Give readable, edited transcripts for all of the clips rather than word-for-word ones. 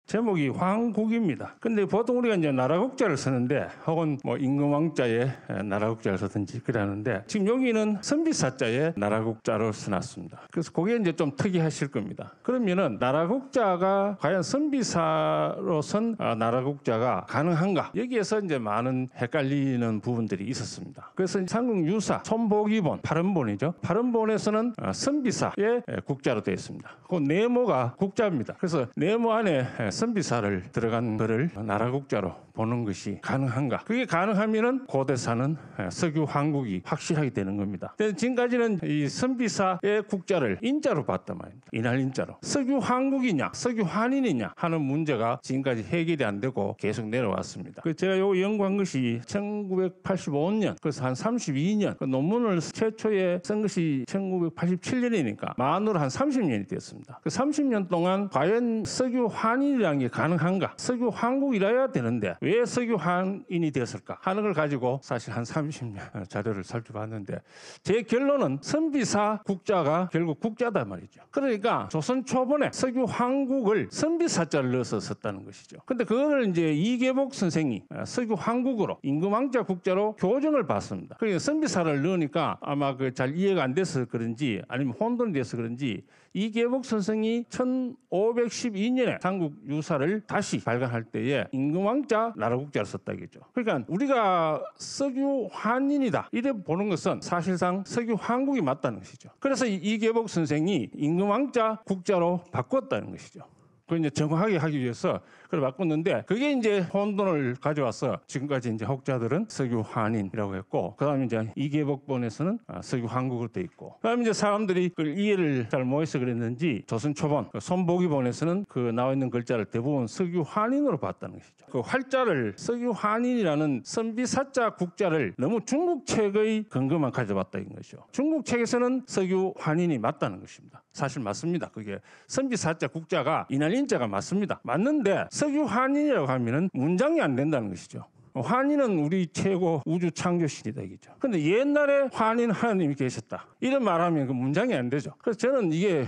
제목이 황국입니다. 근데 보통 우리가 이제 나라국자를 쓰는데 혹은 뭐 임금왕자에 나라국자를 쓰든지 그러는데 지금 여기는 선비사자에 나라국자로 써놨습니다. 그래서 그게 이제 좀 특이하실 겁니다. 그러면은 나라국자가 과연 선비사로 쓴 나라국자가 가능한가? 여기에서 이제 많은 헷갈리는 부분들이 있었습니다. 그래서 삼국유사 손보기본 8원본이죠. 8원본에서는 선비사의 국자로 되어 있습니다. 그 네모가 국자입니다. 그래서 네모 안에 선비사를 들어간 거를 나라국자로 보는 것이 가능한가? 그게 가능하면은 고대사는 석유 황국이 확실하게 되는 겁니다. 지금까지는 이 선비사의 국자를 인자로 봤단 말입니다. 인할인자로. 석유 황국이냐, 석유 환인이냐 하는 문제가 지금까지 해결이 안 되고 계속 내려왔습니다. 제가 요 연구한 것이 1985년, 그래서 한 32년, 그 논문을 최초에 쓴 것이 1987년이니까 만으로 한 30년이 됐습니다. 그 30년 동안 과연 석유 환인이라는 게 가능한가? 석유 황국이라야 되는데 왜 석유 환인이 됐을까 하는 걸 가지고 사실 한 30년 자료를 살펴봤는데 제 결론은 선비사 국자가 결국 국자다 말이죠. 그러니까 조선 초반에 석유 황국을 선비사자를 넣어서 썼다는 것이죠. 근데 그걸 이제 이계복 선생이 석유 황국으로 임금왕자 국자로 교정을 받습니다. 그러니까 선비사를 넣으니까 아마 그 잘 이해가 안 돼서 그런지 아니면 혼돈이 돼서 그런지 이계복 선생이 1512년에 삼국유사를 다시 발간할 때에 임금왕자 나라국자를 썼다겠죠. 그러니까 우리가 석유 환인이다 이래 보는 것은 사실상 석유 황국이 맞다는 것이죠. 그래서 이계복 선생이 임금왕자 국자로 바꿨다는 것이죠. 그 이제 정확하게 하기 위해서 그걸 바꿨는데 그게 이제 혼돈을 가져와서 지금까지 이제 학자들은 석유 환인이라고 했고 그다음에 이제 이계복본에서는 석유 황국으로 돼 있고 그다음에 이제 사람들이 그걸 이해를 잘 못해서 그랬는지 조선 초반 손보기본에서는 그 나와 있는 글자를 대부분 석유 환인으로 봤다는 것이죠. 그 활자를 석유 환인이라는 선비사자 국자를 너무 중국 책의 근거만 가져봤다 는 것이죠. 중국 책에서는 석유 환인이 맞다는 것입니다. 사실 맞습니다. 그게 선비사자 국자가 인할인자가 맞습니다. 맞는데 석유 환인이라고 하면은 문장이 안 된다는 것이죠. 환인은 우리 최고 우주 창조신이다 이거죠. 근데 옛날에 환인 하나님이 계셨다 이런 말하면 그 문장이 안 되죠. 그래서 저는 이게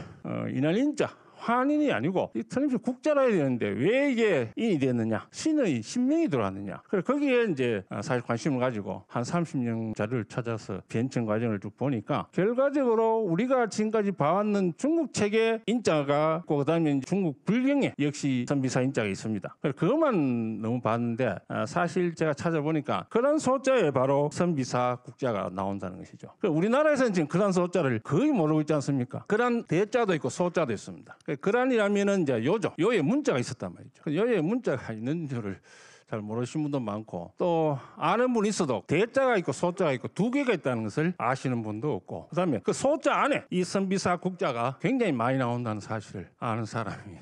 인할인자 환인이 아니고 틀림없이 국자라 해야 되는데 왜 이게 인이 됐느냐, 신의 신명이 들어왔느냐. 그래서 거기에 이제 사실 관심을 가지고 한 30년 자료를 찾아서 변청 과정을 쭉 보니까 결과적으로 우리가 지금까지 봐왔는 중국 책의 인자가 있고 그다음에 중국 불경에 역시 선비사 인자가 있습니다. 그래서 그것만 너무 봤는데 사실 제가 찾아보니까 그런 소자에 바로 선비사 국자가 나온다는 것이죠. 우리나라에서는 지금 그런 소자를 거의 모르고 있지 않습니까? 그런 대자도 있고 소자도 있습니다. 그란이라면은 이제 요조, 요에 문자가 있었단 말이죠. 요에 문자가 있는 줄을 잘 모르시는 분도 많고 또 아는 분이 있어도 대자가 있고 소자가 있고 두 개가 있다는 것을 아시는 분도 없고 그다음에 그 소자 안에 이 선비사 국자가 굉장히 많이 나온다는 사실을 아는 사람이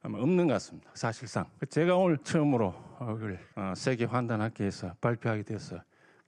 아마 없는 것 같습니다. 사실상 제가 오늘 처음으로 그걸 세계 환단학회에서 발표하게 돼서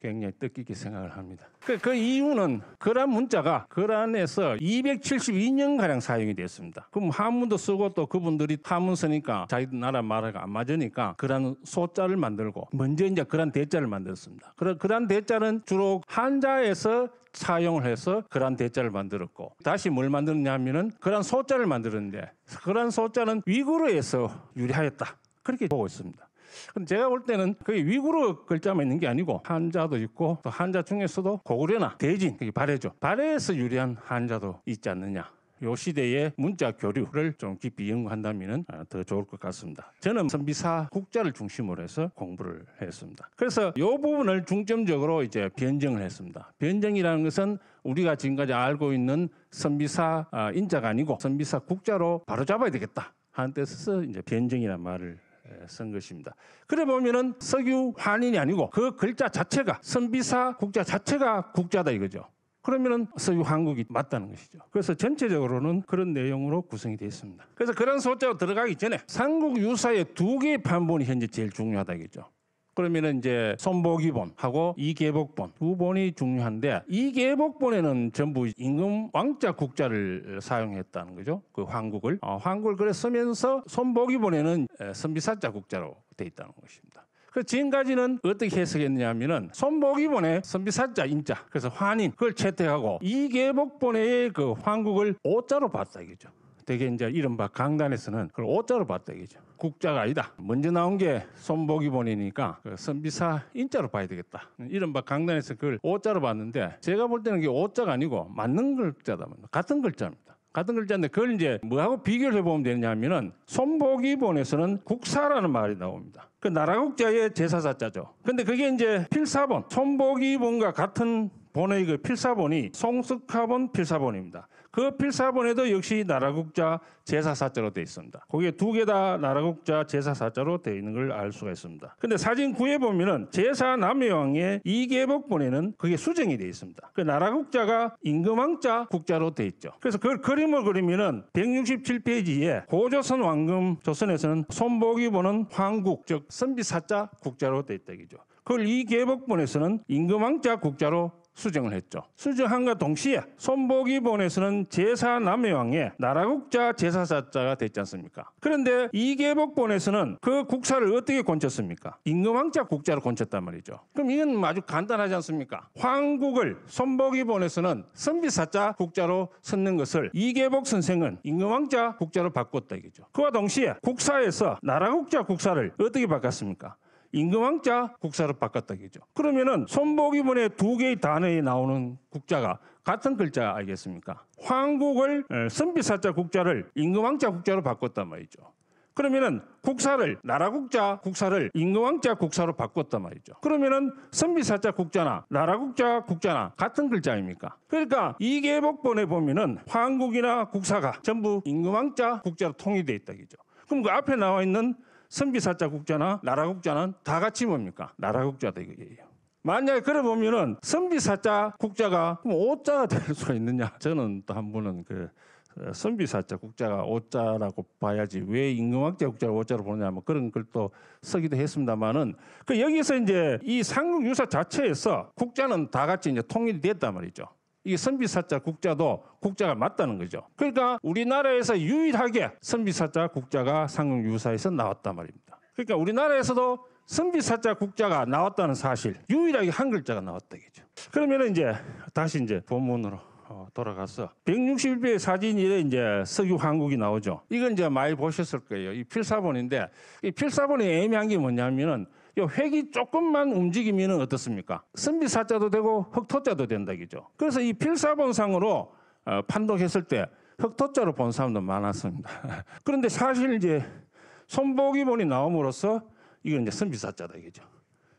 굉장히 뜻깊게 생각을 합니다. 그 이유는 거란 문자가 거란에서 272년가량 사용이 됐습니다. 그럼 한문도 쓰고 또 그분들이 한문 쓰니까 자기 나라 말하고 안 맞으니까 거란 소자를 만들고 먼저 이제 거란 대자를 만들었습니다. 거란 대자는 주로 한자에서 사용을 해서 거란 대자를 만들었고 다시 뭘 만들었냐 하면은 거란 소자를 만들었는데 거란 소자는 위구르에서 유래하였다. 그렇게 보고 있습니다. 근데 제가 볼 때는 그게 위구르 글자만 있는 게 아니고 한자도 있고 또 한자 중에서도 고구려나 대진, 그게 발해죠. 발해에서 유래한 한자도 있지 않느냐. 요 시대의 문자 교류를 좀 깊이 연구한다면 더 좋을 것 같습니다. 저는 선비사 국자를 중심으로 해서 공부를 했습니다. 그래서 이 부분을 중점적으로 이제 변정을 했습니다. 변정이라는 것은 우리가 지금까지 알고 있는 선비사 인자가 아니고 선비사 국자로 바로 잡아야 되겠다 하는 뜻에서 이제 변정이라는 말을 쓴 것입니다. 그래 보면은 석유 환인이 아니고 그 글자 자체가 선비사 국자 자체가 국자다 이거죠. 그러면은 석유 황국이 맞다는 것이죠. 그래서 전체적으로는 그런 내용으로 구성이 되어 있습니다. 그래서 그런 소자로 들어가기 전에 삼국유사의 두 개의 판본이 현재 제일 중요하다겠죠. 그러면은 이제 손보기본하고 이계복본 두 본이 중요한데 이계복본에는 전부 임금왕자 국자를 사용했다는 거죠. 그 황국을 황국을 그래 쓰면서 손보기본에는 선비사자 국자로 되어 있다는 것입니다. 그 지금까지는 어떻게 해석했느냐 하면은 손보기본에 선비사자 인자 그래서 환인 그걸 채택하고 이계복본의 그 황국을 오자로 봤다 이거죠. 되게 이제 이른바 강단에서는 그걸 오자로 봤다 이거죠. 국자가 아니다. 먼저 나온 게 손보기본이니까 그 선비사 인자로 봐야 되겠다. 이른바 강단에서 그걸 오자로 봤는데 제가 볼 때는 이게 오자가 아니고 맞는 글자다. 같은 글자입니다. 같은 글자인데 그걸 이제 뭐하고 비교를 해보면 되느냐 하면은 손보기본에서는 국사라는 말이 나옵니다. 그 나라국자의 제사사자죠. 근데 그게 이제 필사본, 손보기본과 같은 본의 그 필사본이 송석화본 필사본입니다. 그 필사본에도 역시 나라국자 제사사자로 되어 있습니다. 거기에 두 개 다 나라국자 제사사자로 되어 있는 걸 알 수가 있습니다. 근데 사진 9에 보면은 제사남해왕의 이계복본에는 그게 수정이 되어 있습니다. 그 나라국자가 임금왕자 국자로 되어 있죠. 그래서 그걸 그림을 그리면은 167페이지에 고조선 왕금 조선에서는 손보기본은 황국, 즉 선비사자 국자로 되어 있다 이죠. 그걸 이계복본에서는 임금왕자 국자로 수정을 했죠. 수정함과 동시에 손보기본에서는 제사남해왕의 나라국자 제사사자가 됐지 않습니까? 그런데 이계복본에서는 그 국사를 어떻게 곤쳤습니까? 임금왕자 국자로 곤쳤단 말이죠. 그럼 이건 아주 간단하지 않습니까? 황국을 손보기본에서는 선비사자 국자로 썼는 것을 이계복 선생은 임금왕자 국자로 바꿨다 이거죠. 그와 동시에 국사에서 나라국자 국사를 어떻게 바꿨습니까? 임금왕자 국사로 바꿨다 이거죠. 그러면은 손보기본의 두 개의 단어에 나오는 국자가 같은 글자 알겠습니까? 황국을 선비사자 국자를 임금왕자 국자로 바꿨단 말이죠. 그러면은 국사를 나라국자 국사를 임금왕자 국사로 바꿨단 말이죠. 그러면은 선비사자 국자나 나라국자 국자나 같은 글자 아닙니까? 그러니까 이계복본에 보면은 황국이나 국사가 전부 임금왕자 국자로 통일되어 있다 이거죠. 그럼 그 앞에 나와 있는 선비사자 국자나 나라국자는 다 같이 뭡니까? 나라국자다 이거예요. 만약에 그래 보면은 선비사자 국자가 그럼 오자가 될 수가 있느냐? 저는 또 한 번은 그 선비사자 국자가 오자라고 봐야지 왜 임금왕자 국자를 오자로 보느냐 뭐 그런 걸 또 쓰기도 했습니다만은 그 여기서 이제 이 삼국유사 자체에서 국자는 다 같이 이제 통일이 됐단 말이죠. 이 선비사자 국자도 국자가 맞다는 거죠. 그러니까 우리나라에서 유일하게 선비사자 국자가 삼국유사에서 나왔단 말입니다. 그러니까 우리나라에서도 선비사자 국자가 나왔다는 사실, 유일하게 한 글자가 나왔다 이거죠. 그러면 이제 다시 이제 본문으로 돌아가서 161페이지 사진에 이제 석유 황국이 나오죠. 이건 이제 많이 보셨을 거예요. 이 필사본인데 이 필사본이 애매한 게 뭐냐면은 이 획이 조금만 움직이면 어떻습니까? 선비사자도 되고 흑토자도 된다 이죠. 그래서 이 필사본상으로 판독했을 때 흑토자로 본 사람도 많았습니다. 그런데 사실 이제 손보기본이 나옴으로써 이건 이제 선비사자다 이거죠.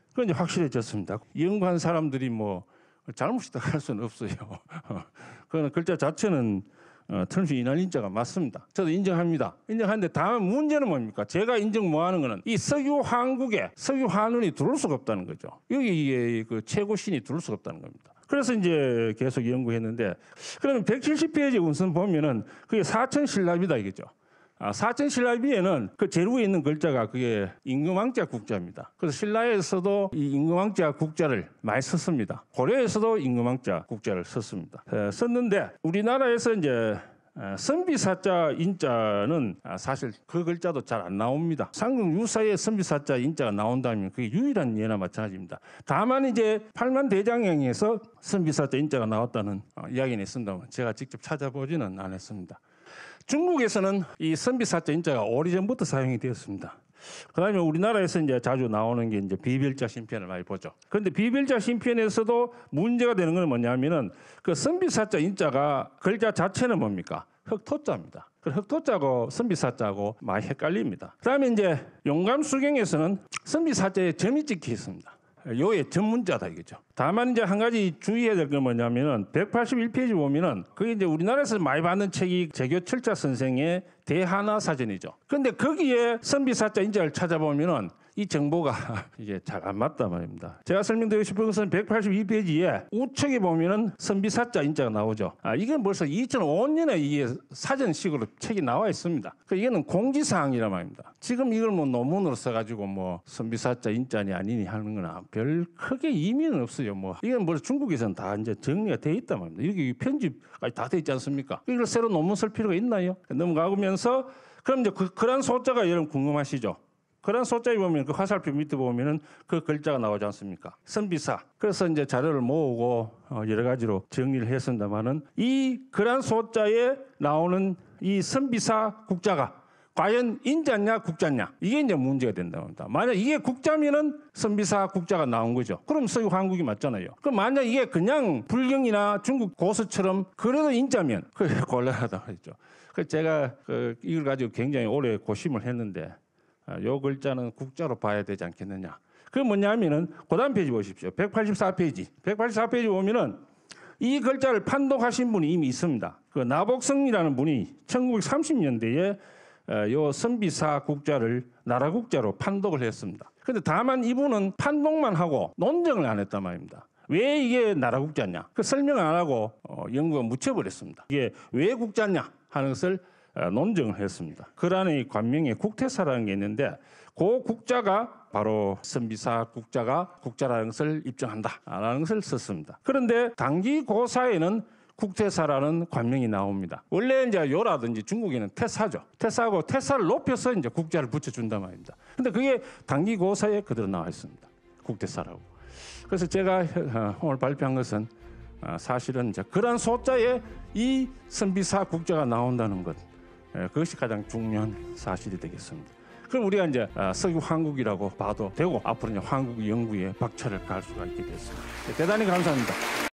그건 이제 확실해졌습니다. 연구한 사람들이 뭐 잘못이다 할 수는 없어요. 그건 글자 자체는 틀림없이 이날인자가 맞습니다. 저도 인정합니다. 인정하는데 다만 문제는 뭡니까? 제가 인정 못하는 거는 이 석유 황국에 석유 한운이 들어올 수가 없다는 거죠. 여기에 그 최고 신이 들어올 수가 없다는 겁니다. 그래서 이제 계속 연구했는데 그러면 170페이지 운선 보면은 그게 사천신라비다 이거죠. 사천신라비에는 그 제일 위에 있는 글자가 그게 임금왕자 국자입니다. 그래서 신라에서도 이 임금왕자 국자를 많이 썼습니다. 고려에서도 임금왕자 국자를 썼습니다. 썼는데 우리나라에서 이제 선비사자 인자는 사실 그 글자도 잘 안 나옵니다. 삼국유사에 선비사자 인자가 나온다면 그게 유일한 예나 마찬가지입니다. 다만 이제 팔만대장경에서 선비사자 인자가 나왔다는 이야기는 있습니다만 제가 직접 찾아보지는 않았습니다. 중국에서는 이 선비사자 인자가 오래전부터 사용이 되었습니다. 그다음에 우리나라에서 이제 자주 나오는 게 이제 비별자 신편을 많이 보죠. 그런데 비별자 신편에서도 문제가 되는 건 뭐냐면은 그 선비사자 인자가 글자 자체는 뭡니까? 흑토자입니다. 그 흑토자고 선비사자고 많이 헷갈립니다. 그다음에 이제 용감수경에서는 선비사자에 점이 찍혀 있습니다. 요의 전문자다 이거죠. 다만 이제 한 가지 주의해야 될 건 뭐냐면은 181페이지 보면은 그게 이제 우리나라에서 많이 받는 책이 재교철자 선생의 대하나 사전이죠. 그런데 거기에 선비사자 인자를 찾아보면은 이 정보가 이게 잘 안 맞단 말입니다. 제가 설명드리고 싶은 것은 182페이지에 우측에 보면은 선비사자 인자가 나오죠. 이건 벌써 2005년에 이게 사전식으로 책이 나와 있습니다. 이거는 공지사항이란 말입니다. 지금 이걸 뭐 논문으로 써가지고 뭐 선비사자 인자니 아니니 하는 건 별 크게 의미는 없어요. 뭐 이건 뭐 중국에서는 다 이제 정리가 돼 있단 말입니다. 여기 편집까지 다 돼 있지 않습니까? 이걸 새로 논문 쓸 필요가 있나요? 넘어가면서 그럼 이제 그런 소자가 여러분 궁금하시죠? 그런 소자에 보면 그 화살표 밑에 보면은 그 글자가 나오지 않습니까? 선비사. 그래서 이제 자료를 모으고 여러 가지로 정리를 했습니다만은 이 그런 소자에 나오는 이 선비사 국자가 과연 인자냐 국자냐 이게 이제 문제가 된다고 합니다. 만약 이게 국자면은 선비사 국자가 나온 거죠. 그럼 서유 한국이 맞잖아요. 그럼 만약 이게 그냥 불경이나 중국 고서처럼 그래도 인자면 그게 곤란하다고 했죠. 그래서 제가 이걸 가지고 굉장히 오래 고심을 했는데 요 글자는 국자로 봐야 되지 않겠느냐. 그게 뭐냐면은 그다음 페이지 보십시오. 184페이지. 184페이지 보면은 이 글자를 판독하신 분이 이미 있습니다. 그 나복성이라는 분이 1930년대에 요 선비사 국자를 나라 국자로 판독을 했습니다. 근데 다만 이분은 판독만 하고 논증을 안 했단 말입니다. 왜 이게 나라 국자냐? 그 설명을 안 하고 연구가 묻혀버렸습니다. 이게 왜 국자냐 하는 것을 논증을 했습니다. 그 안에 관명에 국태사라는 게 있는데 그 국자가 바로 선비사 국자가 국자라는 것을 입증한다라는 것을 썼습니다. 그런데 당기고사에는 국태사라는 관명이 나옵니다. 원래 이제 요라든지 중국에는 태사죠. 태사하고 태사를 높여서 이제 국자를 붙여준단 말입니다. 근데 그게 당기고사에 그대로 나와 있습니다. 국태사라고. 그래서 제가 오늘 발표한 것은 사실은 이제 그런 소자에 이 선비사 국자가 나온다는 것, 그것이 가장 중요한 사실이 되겠습니다. 그럼 우리가 이제 서구 한국이라고 봐도 되고 앞으로 이제 한국 연구에 박차를 가할 수가 있게 됐습니다. 대단히 감사합니다.